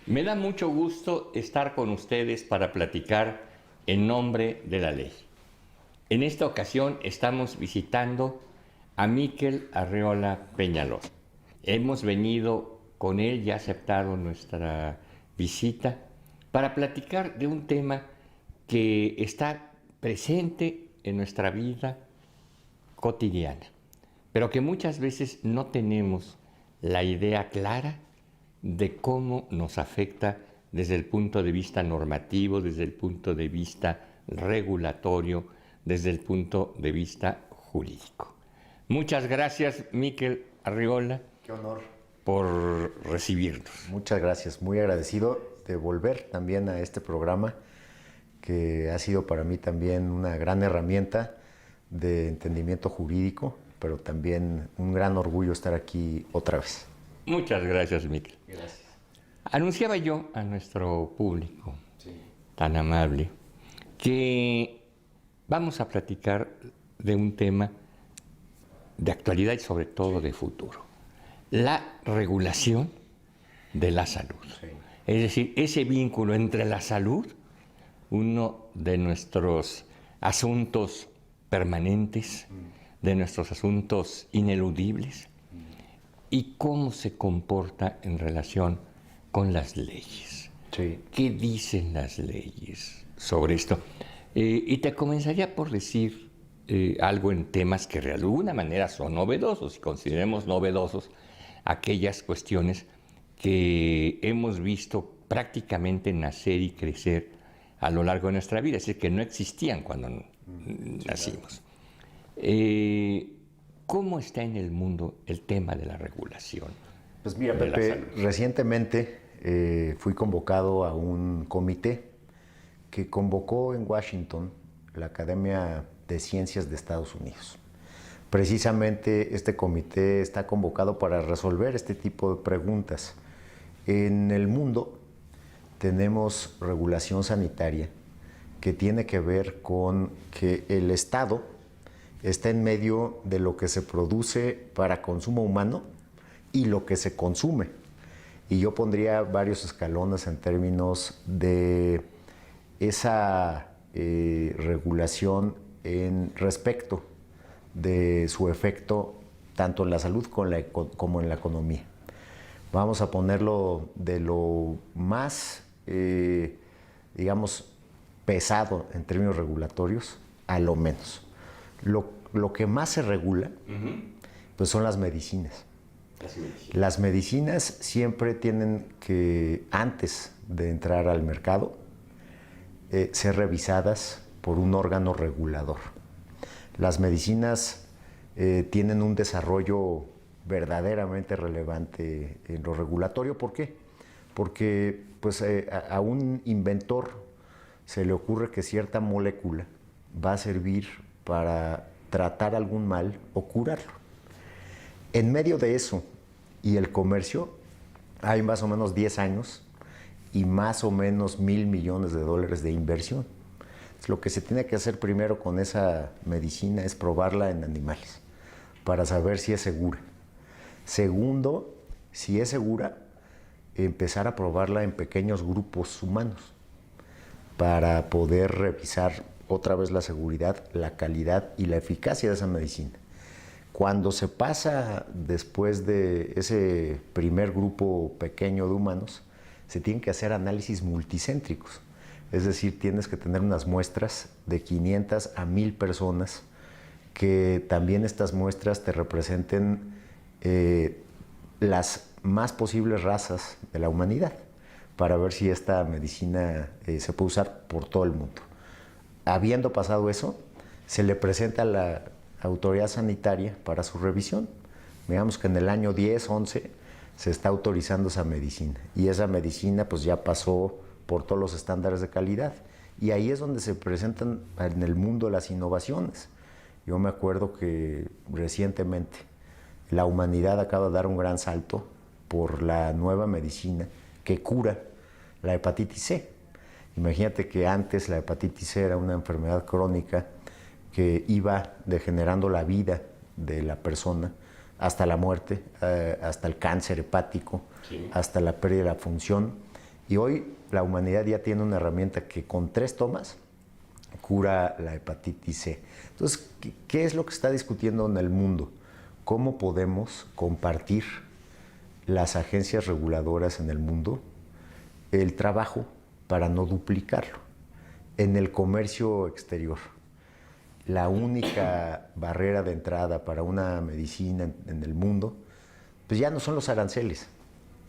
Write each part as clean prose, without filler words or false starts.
Me da mucho gusto estar con ustedes para platicar en nombre de la ley. En esta ocasión estamos visitando a Miquel Arreola Peñalón. Hemos venido con él y ha aceptado nuestra visita para platicar de un tema que está presente en nuestra vida cotidiana, pero que muchas veces no tenemos la idea clara de cómo nos afecta desde el punto de vista normativo, desde el punto de vista regulatorio, desde el punto de vista jurídico. Muchas gracias, Miquel Arreola. Qué honor. Por recibirnos. Muchas gracias, muy agradecido de volver también a este programa que ha sido para mí también una gran herramienta de entendimiento jurídico, pero también un gran orgullo estar aquí otra vez. Muchas gracias, Miquel. Gracias. Anunciaba yo a nuestro público Sí. tan amable que vamos a platicar de un tema de actualidad y sobre todo de futuro. La regulación de la salud. Sí. Es decir, ese vínculo entre la salud, uno de nuestros asuntos permanentes, de nuestros asuntos ineludibles, y cómo se comporta en relación con las leyes. Sí. ¿Qué dicen las leyes sobre esto? Y te comenzaría por decir algo en temas que de alguna manera son novedosos, y consideremos novedosos aquellas cuestiones que hemos visto prácticamente nacer y crecer a lo largo de nuestra vida, es decir, que no existían cuando nacimos. ¿Cómo está en el mundo el tema de la regulación? Pues mira, Pepe, recientemente fui convocado a un comité que convocó en Washington la Academia de Ciencias de Estados Unidos. Precisamente este comité está convocado para resolver este tipo de preguntas. En el mundo tenemos regulación sanitaria que tiene que ver con que el Estado está en medio de lo que se produce para consumo humano y lo que se consume. Y yo pondría varios escalones en términos de esa regulación en respecto de su efecto tanto en la salud como en la economía. Vamos a ponerlo de lo más, digamos, pesado en términos regulatorios a lo menos. Lo que más se regula, pues son las medicinas. Las medicinas siempre tienen que, antes de entrar al mercado, ser revisadas por un órgano regulador. Las medicinas tienen un desarrollo verdaderamente relevante en lo regulatorio. ¿Por qué? Porque pues, a un inventor se le ocurre que cierta molécula va a servir para tratar algún mal o curarlo. En medio de eso y el comercio hay más o menos 10 años y más o menos $1,000 millones de inversión. Lo que se tiene que hacer primero con esa medicina es probarla en animales para saber si es segura. Segundo, si es segura, empezar a probarla en pequeños grupos humanos para poder revisar otra vez la seguridad, la calidad y la eficacia de esa medicina. Cuando se pasa después de ese primer grupo pequeño de humanos, se tienen que hacer análisis multicéntricos. Es decir, tienes que tener unas muestras de 500 a 1,000 personas, que también estas muestras te representen las más posibles razas de la humanidad, para ver si esta medicina se puede usar por todo el mundo. Habiendo pasado eso, se le presenta a la autoridad sanitaria para su revisión. Digamos que en el año 10, 11 se está autorizando esa medicina, y esa medicina pues ya pasó por todos los estándares de calidad, y ahí es donde se presentan en el mundo las innovaciones. Yo me acuerdo que recientemente la humanidad acaba de dar un gran salto por la nueva medicina que cura la hepatitis C. Imagínate que antes la hepatitis C era una enfermedad crónica que iba degenerando la vida de la persona hasta la muerte, hasta el cáncer hepático, sí, hasta la pérdida de la función. Y hoy la humanidad ya tiene una herramienta que con 3 tomas cura la hepatitis C. Entonces, ¿qué es lo que está discutiendo en el mundo? ¿Cómo podemos compartir las agencias reguladoras en el mundo el trabajo para no duplicarlo? En el comercio exterior, la única barrera de entrada para una medicina en el mundo, pues ya no son los aranceles,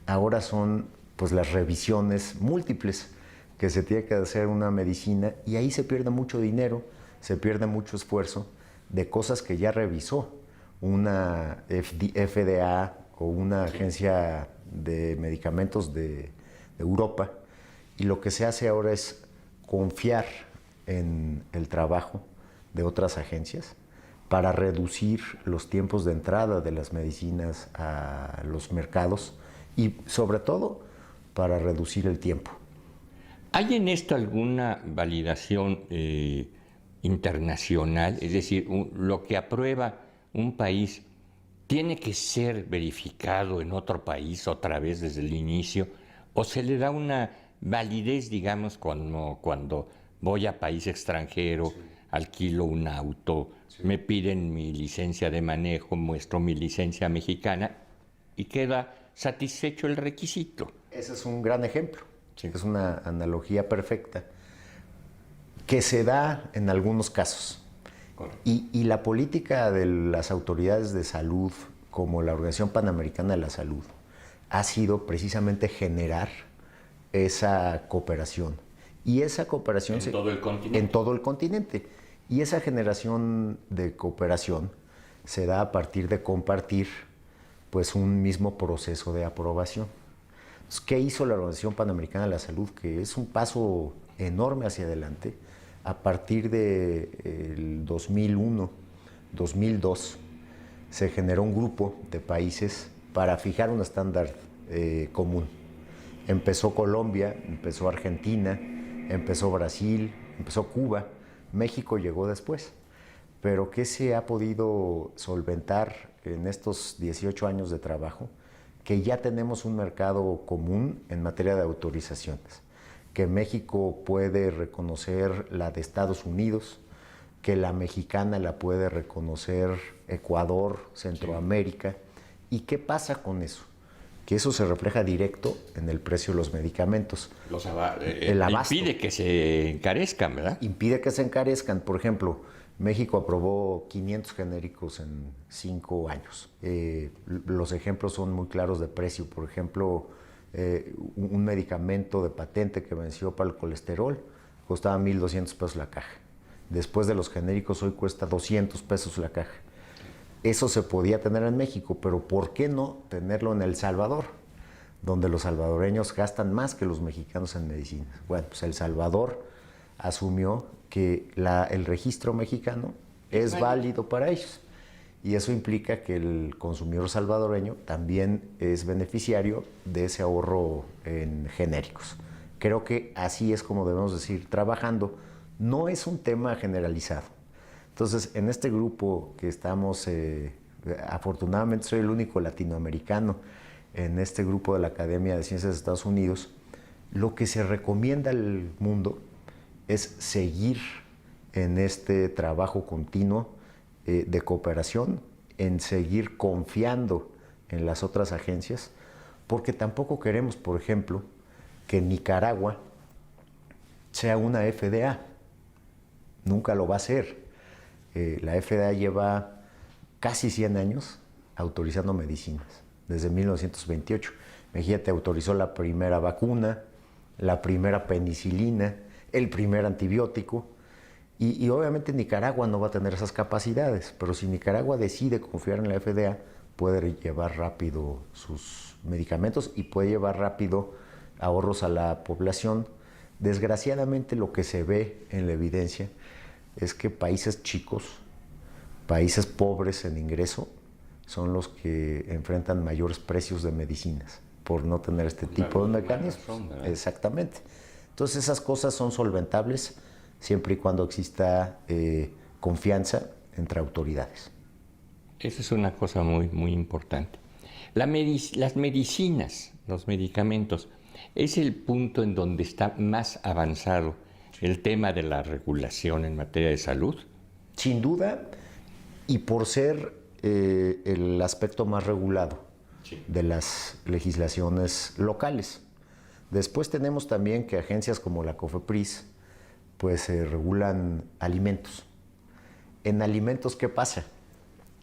ahora son pues las revisiones múltiples que se tiene que hacer una medicina, y ahí se pierde mucho dinero, se pierde mucho esfuerzo de cosas que ya revisó una FDA o una agencia de medicamentos de Europa, y lo que se hace ahora es confiar en el trabajo de otras agencias para reducir los tiempos de entrada de las medicinas a los mercados y sobre todo para reducir el tiempo. ¿Hay en esto alguna validación internacional? Es decir, lo que aprueba un país tiene que ser verificado en otro país otra vez desde el inicio, o se le da una validez, digamos, cuando voy a país extranjero, alquilo un auto, me piden mi licencia de manejo, muestro mi licencia mexicana y queda satisfecho el requisito? Ese es un gran ejemplo, es una analogía perfecta que se da en algunos casos. Y la política de las autoridades de salud, como la Organización Panamericana de la Salud, ha sido precisamente generar esa cooperación. Y esa cooperación ¿En todo el continente? En todo el continente. Y esa generación de cooperación se da a partir de compartir pues un mismo proceso de aprobación. Entonces, ¿qué hizo la Organización Panamericana de la Salud? Que es un paso enorme hacia adelante. A partir del 2001, 2002, se generó un grupo de países para fijar un estándar común. Empezó Colombia, empezó Argentina, empezó Brasil, empezó Cuba, México llegó después. Pero ¿qué se ha podido solventar en estos 18 años de trabajo? Que ya tenemos un mercado común en materia de autorizaciones, que México puede reconocer la de Estados Unidos, que la mexicana la puede reconocer Ecuador, Centroamérica. ¿Y qué pasa con eso? Que eso se refleja directo en el precio de los medicamentos. El abasto impide que se encarezcan, ¿verdad? Impide que se encarezcan. Por ejemplo, México aprobó 500 genéricos en 5 años. Los ejemplos son muy claros de precio. Por ejemplo, un medicamento de patente que venció para el colesterol costaba 1,200 pesos la caja. Después de los genéricos hoy cuesta 200 pesos la caja. Eso se podía tener en México, pero ¿por qué no tenerlo en El Salvador? Donde los salvadoreños gastan más que los mexicanos en medicinas. Bueno, pues El Salvador asumió que el registro mexicano es válido para ellos. Y eso implica que el consumidor salvadoreño también es beneficiario de ese ahorro en genéricos. Creo que así es como debemos decir, trabajando. No es un tema generalizado. Entonces, en este grupo que estamos, afortunadamente soy el único latinoamericano en este grupo de la Academia de Ciencias de Estados Unidos, lo que se recomienda al mundo es seguir en este trabajo continuo de cooperación, en seguir confiando en las otras agencias, porque tampoco queremos, por ejemplo, que Nicaragua sea una FDA. Nunca lo va a ser. La FDA lleva casi 100 años autorizando medicinas, desde 1928. Imagínate, autorizó la primera vacuna, la primera penicilina, el primer antibiótico, y obviamente Nicaragua no va a tener esas capacidades, pero si Nicaragua decide confiar en la FDA, puede llevar rápido sus medicamentos y puede llevar rápido ahorros a la población. Desgraciadamente, lo que se ve en la evidencia es que países chicos, países pobres en ingreso, son los que enfrentan mayores precios de medicinas por no tener este tipo de mecanismos. Exactamente. Entonces esas cosas son solventables siempre y cuando exista confianza entre autoridades. Esa es una cosa muy, muy importante. Las medicinas, los medicamentos, Es el punto en donde está más avanzado el tema de la regulación en materia de salud. Sin duda, y por ser el aspecto más regulado de las legislaciones locales. Después tenemos también que agencias como la COFEPRIS pues regulan alimentos. En alimentos, ¿qué pasa?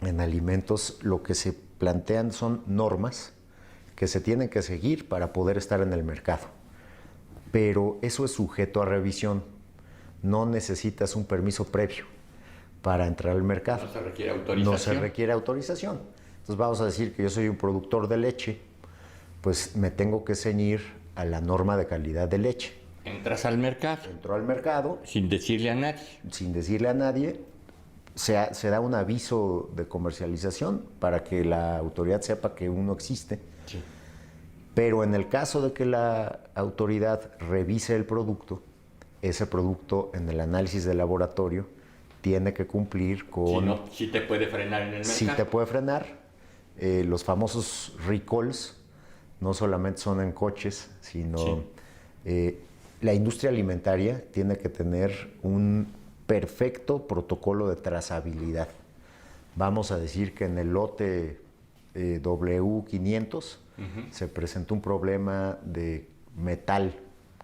En alimentos lo que se plantean son normas que se tienen que seguir para poder estar en el mercado. Pero eso es sujeto a revisión. No necesitas un permiso previo para entrar al mercado. No se requiere autorización. No se requiere autorización. Entonces vamos a decir que yo soy un productor de leche, pues me tengo que ceñir a la norma de calidad de leche. Entras al mercado. Entro al mercado. Sin decirle a nadie. Sin decirle a nadie. Se da un aviso de comercialización para que la autoridad sepa que uno existe. Sí. Pero en el caso de que la autoridad revise el producto, ese producto en el análisis de laboratorio tiene que cumplir con... Si no, sí te puede frenar en el mercado. Sí te puede frenar. Los famosos recalls no solamente son en coches, sino la industria alimentaria tiene que tener un perfecto protocolo de trazabilidad. Vamos a decir que en el lote W500 se presentó un problema de metal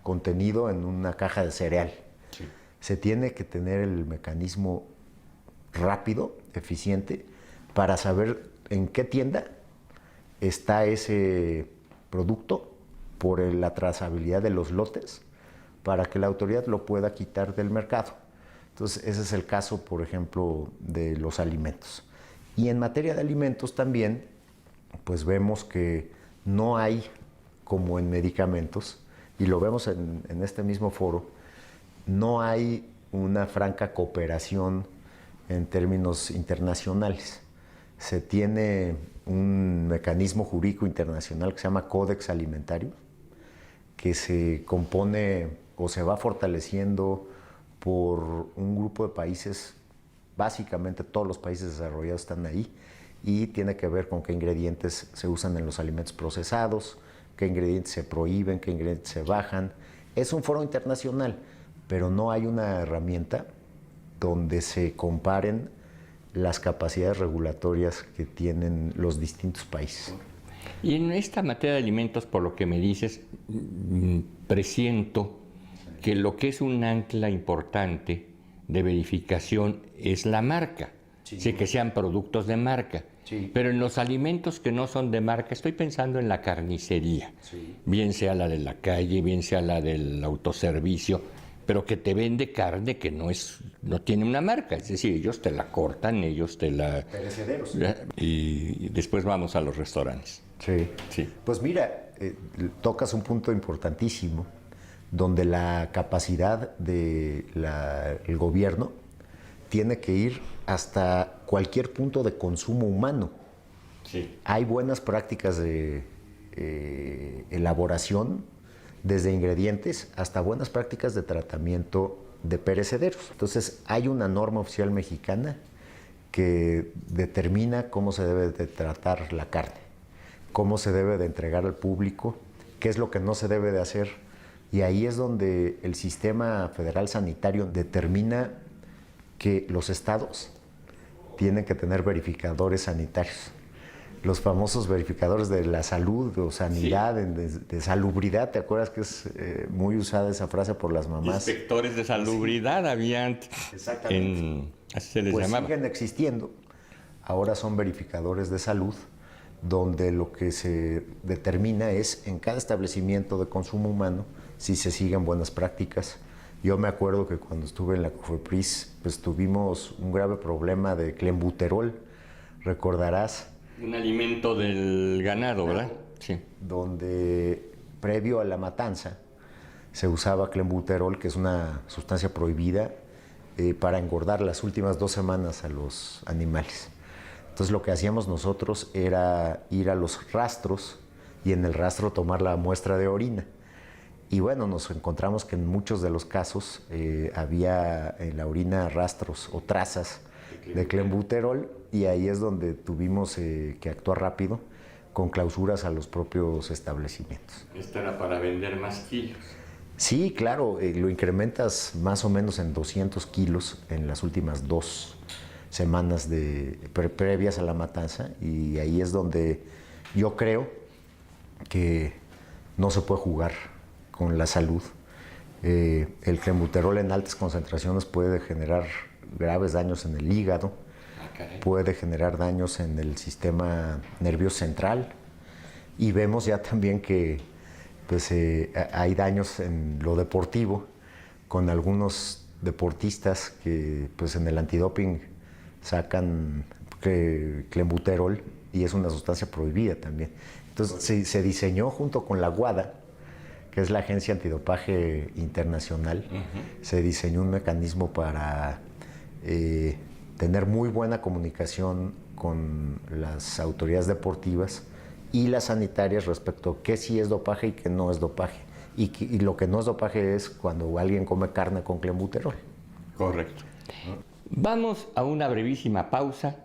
contenido en una caja de cereal. Sí. Se tiene que tener el mecanismo rápido, eficiente, para saber en qué tienda está ese producto por la trazabilidad de los lotes, para que la autoridad lo pueda quitar del mercado. Entonces, ese es el caso, por ejemplo, de los alimentos. Y en materia de alimentos también, pues vemos que no hay, como en medicamentos, y lo vemos en este mismo foro, no hay una franca cooperación en términos internacionales. Se tiene un mecanismo jurídico internacional que se llama Códex Alimentario, que se compone o se va fortaleciendo por un grupo de países, básicamente todos los países desarrollados están ahí, y tiene que ver con qué ingredientes se usan en los alimentos procesados, qué ingredientes se prohíben, qué ingredientes se bajan. Es un foro internacional, pero no hay una herramienta donde se comparen las capacidades regulatorias que tienen los distintos países. Y en esta materia de alimentos, por lo que me dices, presiento que lo que es un ancla importante de verificación es la marca. Sí, que sean productos de marca. Sí. Pero en los alimentos que no son de marca, estoy pensando en la carnicería, bien sea la de la calle, bien sea la del autoservicio, pero que te vende carne que no tiene una marca, es decir, ellos te la cortan, ellos te la... Perecederos. Y después vamos a los restaurantes. Sí. Pues mira, tocas un punto importantísimo, donde la capacidad del gobierno tiene que ir hasta cualquier punto de consumo humano. Sí. Hay buenas prácticas de elaboración, desde ingredientes hasta buenas prácticas de tratamiento de perecederos. Entonces, hay una norma oficial mexicana que determina cómo se debe de tratar la carne, cómo se debe de entregar al público, qué es lo que no se debe de hacer. Y ahí es donde el sistema federal sanitario determina que los estados tienen que tener verificadores sanitarios. Los famosos verificadores de la salud o sanidad, de salubridad, ¿te acuerdas que es muy usada esa frase por las mamás? Inspectores de salubridad habían, así se les llamaba. Siguen existiendo. Ahora son verificadores de salud, donde lo que se determina es en cada establecimiento de consumo humano si se siguen buenas prácticas. Yo me acuerdo que cuando estuve en la COFEPRIS, pues tuvimos un grave problema de clenbuterol, recordarás. Un alimento del ganado, ¿verdad? Sí. Donde previo a la matanza se usaba clenbuterol, que es una sustancia prohibida, para engordar las últimas 2 semanas a los animales. Entonces lo que hacíamos nosotros era ir a los rastros y en el rastro tomar la muestra de orina. Y bueno, nos encontramos que en muchos de los casos había en la orina rastros o trazas de clenbuterol, y ahí es donde tuvimos que actuar rápido con clausuras a los propios establecimientos. Esto era para vender más kilos. Sí, claro, lo incrementas más o menos en 200 kilos en las últimas 2 semanas previas a la matanza, y ahí es donde yo creo que no se puede jugar con la salud. El clenbuterol en altas concentraciones puede generar graves daños en el hígado, puede generar daños en el sistema nervioso central, y vemos ya también que pues, hay daños en lo deportivo con algunos deportistas que pues, en el antidoping sacan clenbuterol, y es una sustancia prohibida también. Entonces se diseñó junto con la WADA, que es la Agencia Antidopaje Internacional, se diseñó un mecanismo para tener muy buena comunicación con las autoridades deportivas y las sanitarias respecto a qué sí es dopaje y qué no es dopaje. Y lo que no es dopaje es cuando alguien come carne con clenbuterol. Correcto. Vamos a una brevísima pausa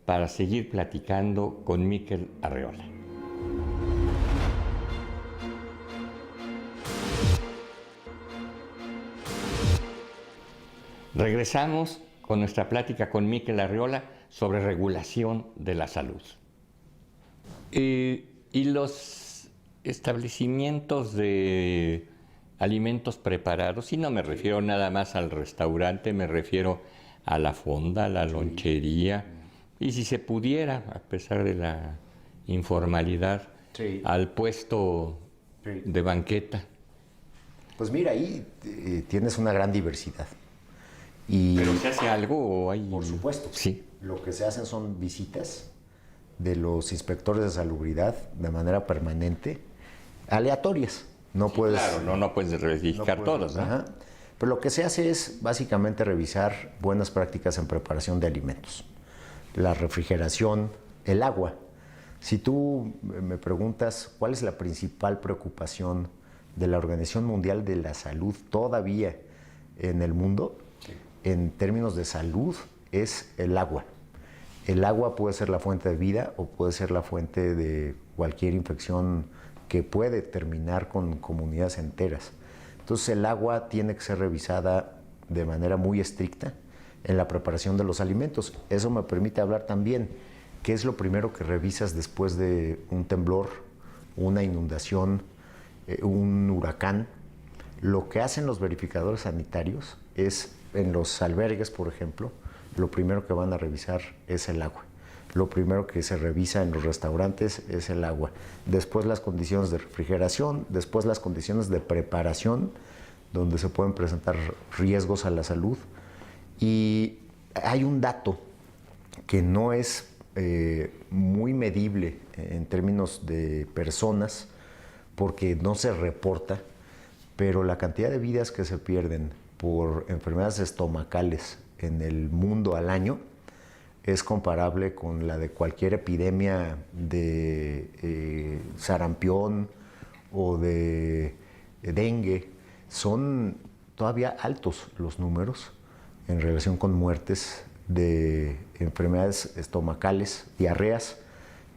para seguir platicando con Miquel Arreola. Regresamos con nuestra plática con Miquel Arreola sobre regulación de la salud. Y los establecimientos de alimentos preparados, y no me refiero nada más al restaurante, me refiero a la fonda, a la lonchería, y si se pudiera, a pesar de la informalidad, al puesto de banqueta. Pues mira, ahí tienes una gran diversidad. ¿Pero se hace algo o hay...? Por supuesto. Sí. Lo que se hacen son visitas de los inspectores de salubridad de manera permanente, aleatorias. No puedes... Claro, no puedes verificar todas, ¿no? Ajá. Pero lo que se hace es básicamente revisar buenas prácticas en preparación de alimentos. La refrigeración, el agua. Si tú me preguntas cuál es la principal preocupación de la Organización Mundial de la Salud todavía en el mundo, en términos de salud, es el agua. El agua puede ser la fuente de vida o puede ser la fuente de cualquier infección que puede terminar con comunidades enteras. Entonces el agua tiene que ser revisada de manera muy estricta en la preparación de los alimentos. Eso me permite hablar también qué es lo primero que revisas después de un temblor, una inundación, un huracán. Lo que hacen los verificadores sanitarios es, en los albergues, por ejemplo, lo primero que van a revisar es el agua. Lo primero que se revisa en los restaurantes es el agua. Después las condiciones de refrigeración, después las condiciones de preparación, donde se pueden presentar riesgos a la salud. Y hay un dato que no es muy medible en términos de personas, porque no se reporta, pero la cantidad de vidas que se pierden por enfermedades estomacales en el mundo al año es comparable con la de cualquier epidemia de sarampión o de dengue. Son todavía altos los números en relación con muertes de enfermedades estomacales, diarreas,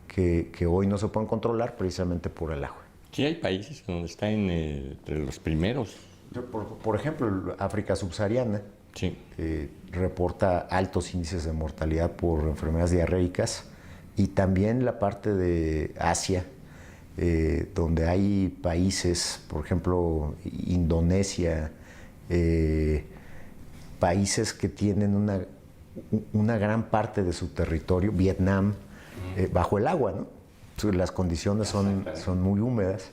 que hoy no se pueden controlar precisamente por el agua. Sí, hay países donde está entre los primeros. Por ejemplo, África subsahariana. Sí. Reporta altos índices de mortalidad por enfermedades diarreicas, y también la parte de Asia, donde hay países, por ejemplo, Indonesia, países que tienen una gran parte de su territorio, Vietnam, bajo el agua, ¿no? Las condiciones son muy húmedas.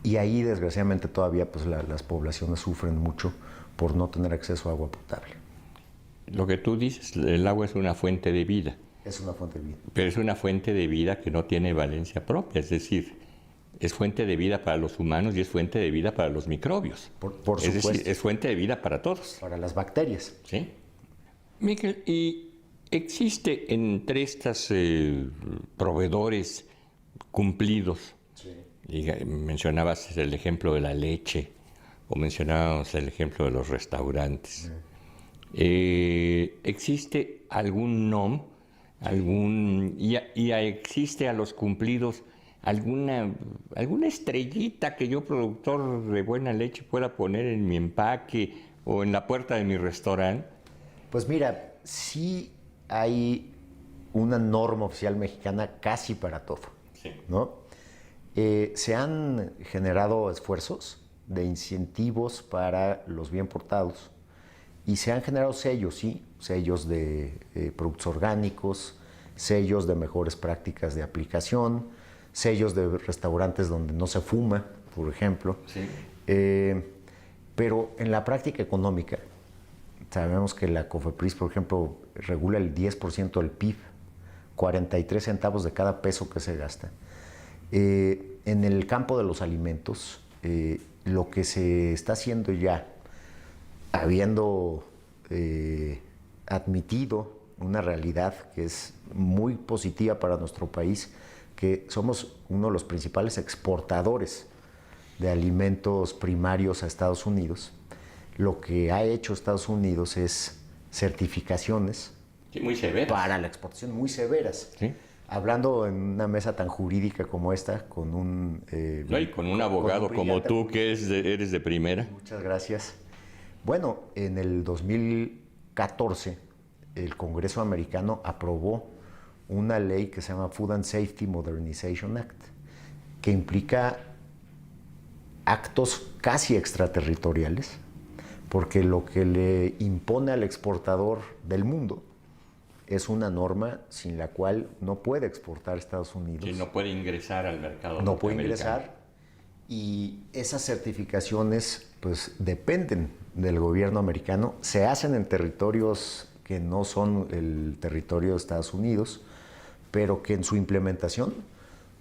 Y ahí, desgraciadamente, todavía pues, las poblaciones sufren mucho por no tener acceso a agua potable. Lo que tú dices, el agua es una fuente de vida. Es una fuente de vida. Pero es una fuente de vida que no tiene valencia propia, es decir, es fuente de vida para los humanos y es fuente de vida para los microbios. Por es supuesto. decir, es fuente de vida para todos. Para las bacterias. Sí. Miquel, ¿y existe entre estos proveedores cumplidos? Sí. Mencionabas el ejemplo de la leche, o mencionábamos el ejemplo de los restaurantes. ¿Existe algún NOM ¿Existe a los cumplidos alguna estrellita que yo, productor de buena leche, pueda poner en mi empaque o en la puerta de mi restaurante? Pues mira, sí hay una norma oficial mexicana casi para todo, Sí. ¿no? Se han generado esfuerzos de incentivos para los bien portados y se han generado sellos, sí, sellos de productos orgánicos, sellos de mejores prácticas de aplicación, sellos de restaurantes donde no se fuma, por ejemplo. Sí. Pero en la práctica económica, sabemos que la COFEPRIS, por ejemplo, regula el 10% del PIB, 43 centavos de cada peso que se gasta. En el campo de los alimentos, lo que se está haciendo ya, habiendo admitido una realidad que es muy positiva para nuestro país, que somos uno de los principales exportadores de alimentos primarios a Estados Unidos. Lo que ha hecho Estados Unidos es certificaciones, Sí, muy severas. para la exportación, muy severas. Sí. Hablando en una mesa tan jurídica como esta, con un... No, y con un abogado como brillante- tú, que eres de primera. Muchas gracias. Bueno, en el 2014, el Congreso americano aprobó una ley que se llama Food and Safety Modernization Act, que implica actos casi extraterritoriales, porque lo que le impone al exportador del mundo es una norma sin la cual no puede exportar a Estados Unidos. Sí, no puede ingresar al mercado No puede norteamericano. ingresar, y esas certificaciones pues dependen del gobierno americano, se hacen en territorios que no son el territorio de Estados Unidos, pero que en su implementación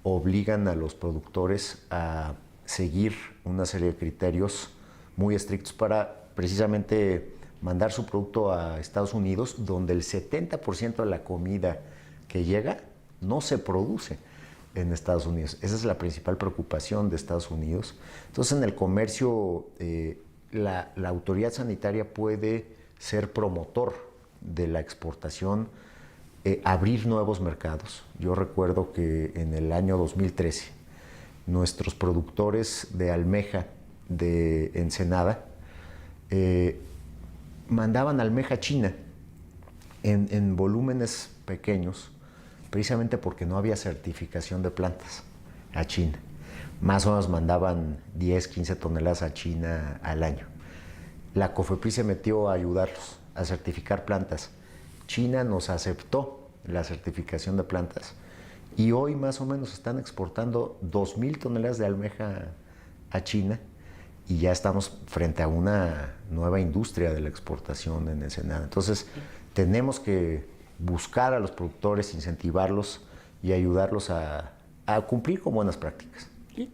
obligan a los productores a seguir una serie de criterios muy estrictos para precisamente mandar su producto a Estados Unidos, donde el 70% de la comida que llega no se produce en Estados Unidos. Esa es la principal preocupación de Estados Unidos. Entonces, en el comercio, la autoridad sanitaria puede ser promotor de la exportación, abrir nuevos mercados. Yo recuerdo que en el año 2013, nuestros productores de almeja de Ensenada mandaban almeja a China en volúmenes pequeños, precisamente porque no había certificación de plantas a China. Más o menos mandaban 10, 15 toneladas a China al año. La COFEPRIS se metió a ayudarlos a certificar plantas. China nos aceptó la certificación de plantas y hoy más o menos están exportando 2,000 toneladas de almeja a China, y ya estamos frente a una nueva industria de la exportación en Ensenada. Entonces, tenemos que buscar a los productores, incentivarlos y ayudarlos a cumplir con buenas prácticas. Sí.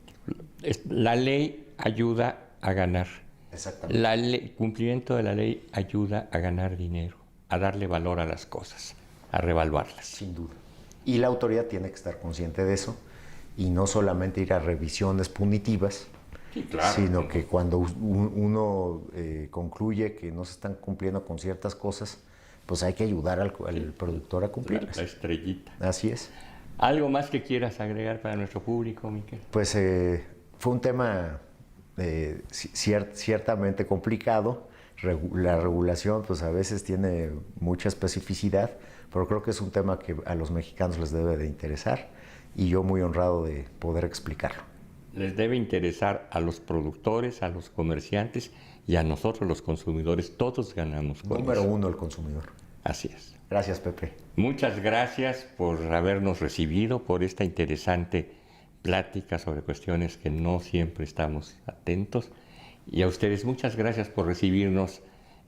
La ley ayuda a ganar. Exactamente. El cumplimiento de la ley ayuda a ganar dinero, a darle valor a las cosas, a revaluarlas. Sin duda. Y la autoridad tiene que estar consciente de eso y no solamente ir a revisiones punitivas, Sí, claro. sino que cuando uno concluye que no se están cumpliendo con ciertas cosas, pues hay que ayudar al productor a cumplirlas. La estrellita. Así es. ¿Algo más que quieras agregar para nuestro público, Miquel? Pues fue un tema ciertamente complicado. La regulación pues a veces tiene mucha especificidad, pero creo que es un tema que a los mexicanos les debe de interesar y yo muy honrado de poder explicarlo. Les debe interesar a los productores, a los comerciantes y a nosotros los consumidores. Todos ganamos con Número eso. 1, el consumidor. Así es. Gracias, Pepe. Muchas gracias por habernos recibido, por esta interesante plática sobre cuestiones que no siempre estamos atentos. Y a ustedes muchas gracias por recibirnos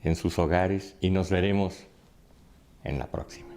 en sus hogares y nos veremos en la próxima.